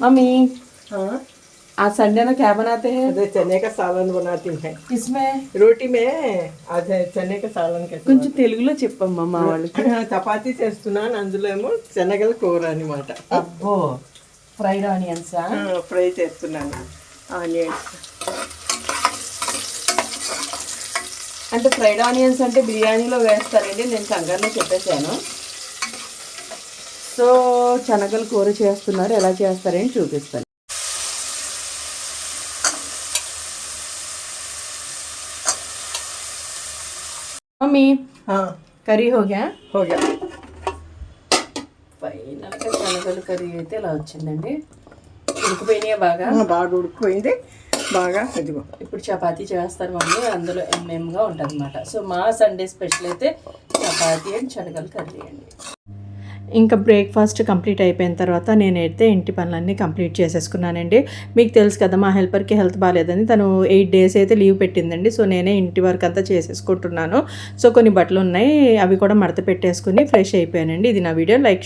Mummy हाँ, आज Sunday ना क्या बनाते हैं? अरे चने का सालन बनाती हैं। किसमें? రోటీ మే అదే చనే కా సాలన్ కా కొంచెం తెలుగులో చెప్పమ్మా మా వాళ్ళకి. చపాతీ చేస్తున్నాను, అందులో ఏమో శనగల కూర అనమాట. అబ్బో, ఫ్రైడ్ ఆనియన్సా? ఫ్రై చేస్తున్నాను ఆనియన్స్. అంటే ఫ్రైడ్ ఆనియన్స్ అంటే బిర్యానీలో వేస్తారండి, నేను కంగారులో చెప్పేశాను. సో శనగల కూర చేస్తున్నారు, ఎలా చేస్తారని చూపిస్తాను. मम्मी हाँ, కర్రీ हो गया? हो गया. ఫైనల్గా శనగల కర్రీ అయితే ఇలా వచ్చిందండి. ఉడికిపోయినాయా బాగా? బాగా ఉడికిపోయింది, బాగా ఇదిగో. ఇప్పుడు చపాతీ చేస్తారు మమ్మీ, అందులో ఎంఎంగా ఉంటుంది అనమాట. సో మా సండే స్పెషల్ అయితే చపాతీ అండ్ శనగల కర్రీ అండి. ఇంకా బ్రేక్ఫాస్ట్ కంప్లీట్ అయిపోయిన తర్వాత నేనైతే ఇంటి పనులన్నీ కంప్లీట్ చేసేసుకున్నానండి. మీకు తెలుసు కదా, మా హెల్పర్కి హెల్త్ బాగాలేదని తను 8 days అయితే లీవ్ పెట్టిందండి. సో నేనే ఇంటి వర్క్ అంతా చేసేసుకుంటున్నాను. సో కొన్ని బట్టలు ఉన్నాయి, అవి కూడా మడత పెట్టేసుకుని ఫ్రెష్ అయిపోయానండి. ఇది నా వీడియో. లైక్